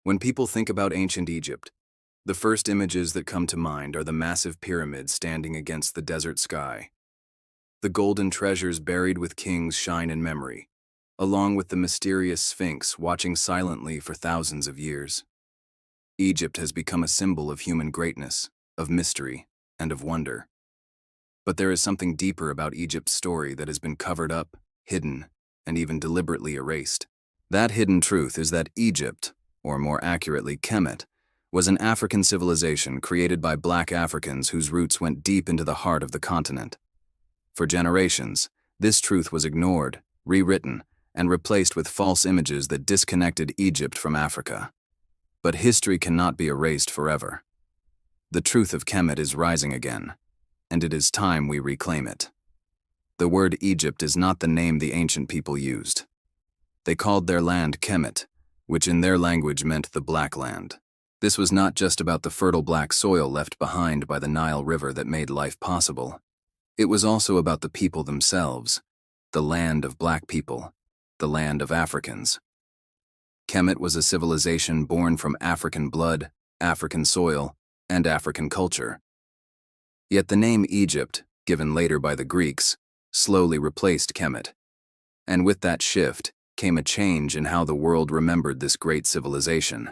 When people think about ancient Egypt, the first images that come to mind are the massive pyramids standing against the desert sky. The golden treasures buried with kings shine in memory, along with the mysterious Sphinx watching silently for thousands of years. Egypt has become a symbol of human greatness, of mystery, and of wonder. But there is something deeper about Egypt's story that has been covered up, hidden, and even deliberately erased. That hidden truth is that Egypt, or more accurately Kemet, was an African civilization created by black Africans whose roots went deep into the heart of the continent. For generations, this truth was ignored, rewritten, and replaced with false images that disconnected Egypt from Africa. But history cannot be erased forever. The truth of Kemet is rising again, and it is time we reclaim it. The word Egypt is not the name the ancient people used. They called their land Kemet, which in their language meant the Black Land. This was not just about the fertile black soil left behind by the Nile River that made life possible. It was also about the people themselves, the land of black people, the land of Africans. Kemet was a civilization born from African blood, African soil, and African culture. Yet the name Egypt, given later by the Greeks, slowly replaced Kemet. And with that shift came a change in how the world remembered this great civilization.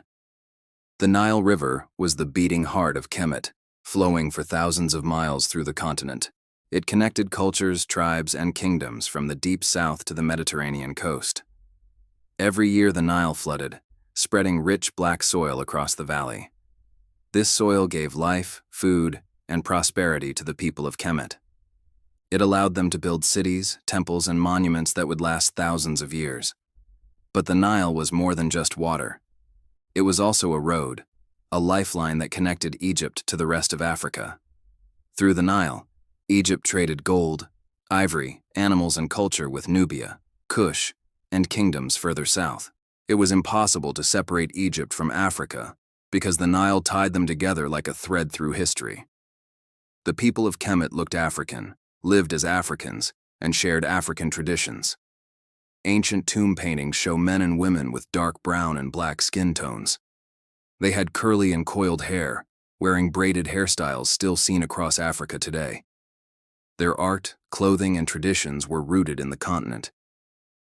The Nile River was the beating heart of Kemet, flowing for thousands of miles through the continent. It connected cultures, tribes, and kingdoms from the deep south to the Mediterranean coast. Every year the Nile flooded, spreading rich black soil across the valley. This soil gave life, food, and prosperity to the people of Kemet. It allowed them to build cities, temples, and monuments that would last thousands of years. But the Nile was more than just water. It was also a road, a lifeline that connected Egypt to the rest of Africa. Through the Nile, Egypt traded gold, ivory, animals, and culture with Nubia, Kush, and kingdoms further south. It was impossible to separate Egypt from Africa because the Nile tied them together like a thread through history. The people of Kemet looked African, lived as Africans, and shared African traditions. Ancient tomb paintings show men and women with dark brown and black skin tones. They had curly and coiled hair, wearing braided hairstyles still seen across Africa today. Their art, clothing, and traditions were rooted in the continent.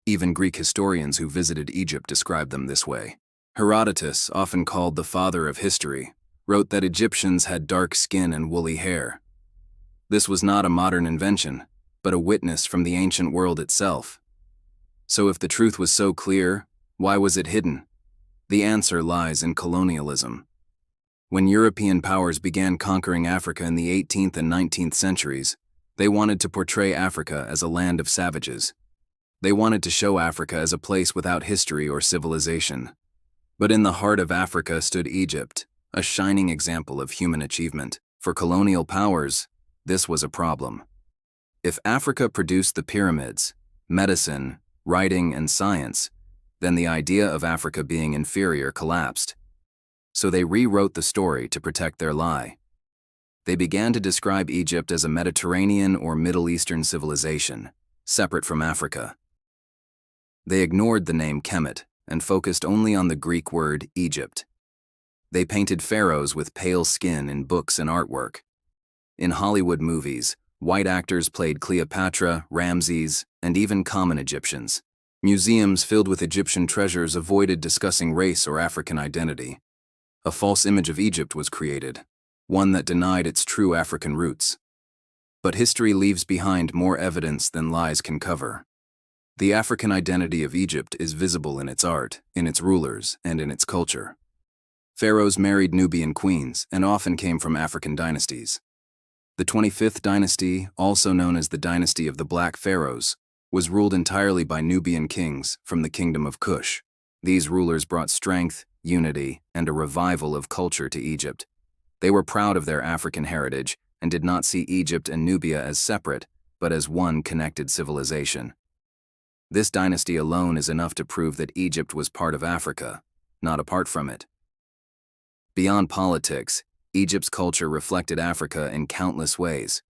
Even Greek historians who visited Egypt described them this way. Herodotus, often called the father of history, wrote that Egyptians had dark skin and woolly hair. This was not a modern invention, but a witness from the ancient world itself. So if the truth was so clear, why was it hidden? The answer lies in colonialism. When European powers began conquering Africa in the 18th and 19th centuries, they wanted to portray Africa as a land of savages. They wanted to show Africa as a place without history or civilization. But in the heart of Africa stood Egypt, a shining example of human achievement. For colonial powers, this was a problem. If Africa produced the pyramids, medicine, writing, and science, then the idea of Africa being inferior collapsed. So they rewrote the story to protect their lie. They began to describe Egypt as a Mediterranean or Middle Eastern civilization, separate from Africa. They ignored the name Kemet and focused only on the Greek word Egypt. They painted pharaohs with pale skin in books and artwork. In Hollywood movies, white actors played Cleopatra, Ramses, and even common Egyptians. Museums filled with Egyptian treasures avoided discussing race or African identity. A false image of Egypt was created, one that denied its true African roots. But history leaves behind more evidence than lies can cover. The African identity of Egypt is visible in its art, in its rulers, and in its culture. Pharaohs married Nubian queens and often came from African dynasties. The 25th dynasty, also known as the dynasty of the Black Pharaohs, was ruled entirely by Nubian kings from the kingdom of Kush. These rulers brought strength, unity, and a revival of culture to Egypt. They were proud of their African heritage and did not see Egypt and Nubia as separate, but as one connected civilization. This dynasty alone is enough to prove that Egypt was part of Africa, not apart from it. Beyond politics, Egypt's culture reflected Africa in countless ways.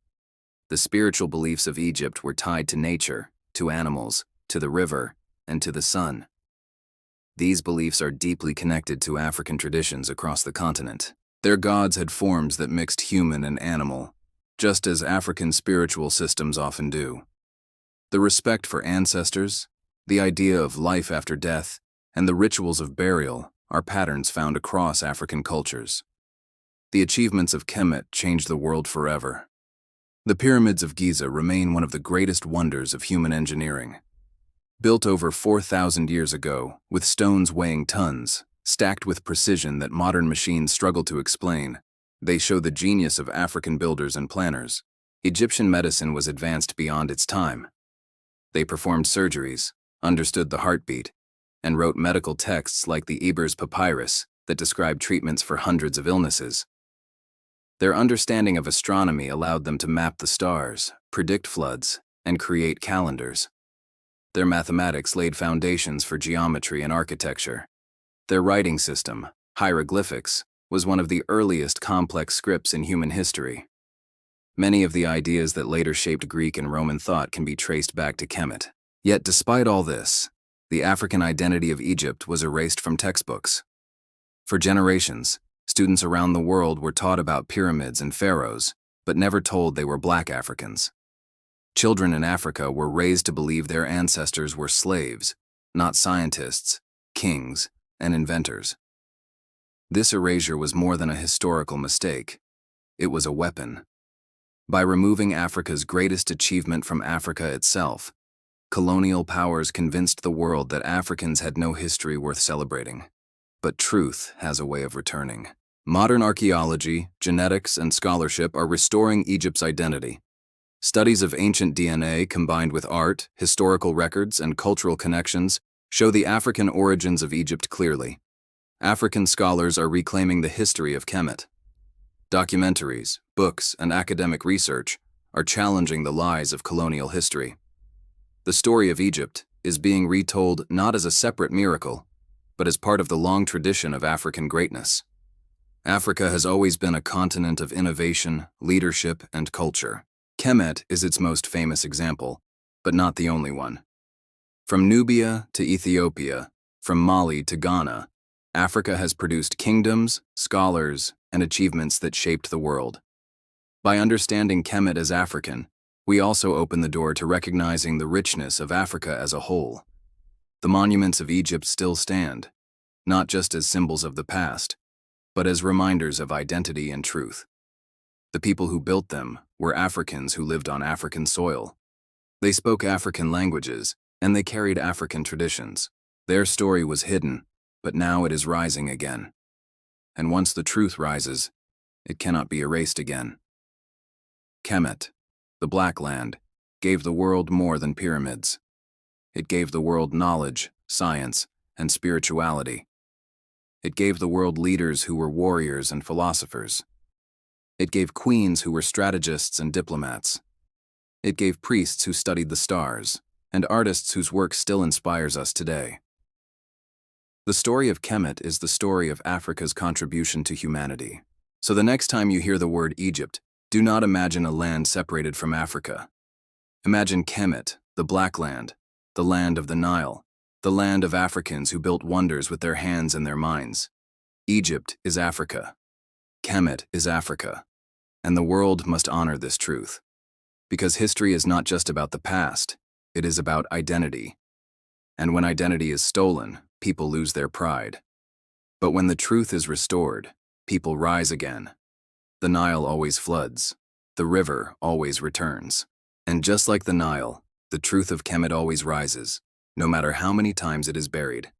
The spiritual beliefs of Egypt were tied to nature, to animals, to the river, and to the sun. These beliefs are deeply connected to African traditions across the continent. Their gods had forms that mixed human and animal, just as African spiritual systems often do. The respect for ancestors, the idea of life after death, and the rituals of burial are patterns found across African cultures. The achievements of Kemet changed the world forever. The pyramids of Giza remain one of the greatest wonders of human engineering. Built over 4,000 years ago, with stones weighing tons, stacked with precision that modern machines struggle to explain, they show the genius of African builders and planners. Egyptian medicine was advanced beyond its time. They performed surgeries, understood the heartbeat, and wrote medical texts like the Ebers Papyrus that described treatments for hundreds of illnesses. Their understanding of astronomy allowed them to map the stars, predict floods, and create calendars. Their mathematics laid foundations for geometry and architecture. Their writing system, hieroglyphics, was one of the earliest complex scripts in human history. Many of the ideas that later shaped Greek and Roman thought can be traced back to Kemet. Yet despite all this, the African identity of Egypt was erased from textbooks. For generations, students around the world were taught about pyramids and pharaohs, but never told they were Black Africans. Children in Africa were raised to believe their ancestors were slaves, not scientists, kings, and inventors. This erasure was more than a historical mistake. It was a weapon. By removing Africa's greatest achievement from Africa itself, colonial powers convinced the world that Africans had no history worth celebrating. But truth has a way of returning. Modern archaeology, genetics, and scholarship are restoring Egypt's identity. Studies of ancient DNA combined with art, historical records, and cultural connections show the African origins of Egypt clearly. African scholars are reclaiming the history of Kemet. Documentaries, books, and academic research are challenging the lies of colonial history. The story of Egypt is being retold not as a separate miracle, but as part of the long tradition of African greatness. Africa has always been a continent of innovation, leadership, and culture. Kemet is its most famous example, but not the only one. From Nubia to Ethiopia, from Mali to Ghana, Africa has produced kingdoms, scholars, and achievements that shaped the world. By understanding Kemet as African, we also open the door to recognizing the richness of Africa as a whole. The monuments of Egypt still stand, not just as symbols of the past, but as reminders of identity and truth. The people who built them were Africans who lived on African soil. They spoke African languages, and they carried African traditions. Their story was hidden, but now it is rising again. And once the truth rises, it cannot be erased again. Kemet, the Black Land, gave the world more than pyramids. It gave the world knowledge, science, and spirituality. It gave the world leaders who were warriors and philosophers. It gave queens who were strategists and diplomats. It gave priests who studied the stars, and artists whose work still inspires us today. The story of Kemet is the story of Africa's contribution to humanity. So the next time you hear the word Egypt, do not imagine a land separated from Africa. Imagine Kemet, the Black Land, the land of the Nile, the land of Africans who built wonders with their hands and their minds. Egypt is Africa. Kemet is Africa. And the world must honor this truth. Because history is not just about the past, it is about identity. And when identity is stolen, people lose their pride. But when the truth is restored, people rise again. The Nile always floods. The river always returns. And just like the Nile, the truth of Kemet always rises, no matter how many times it is buried.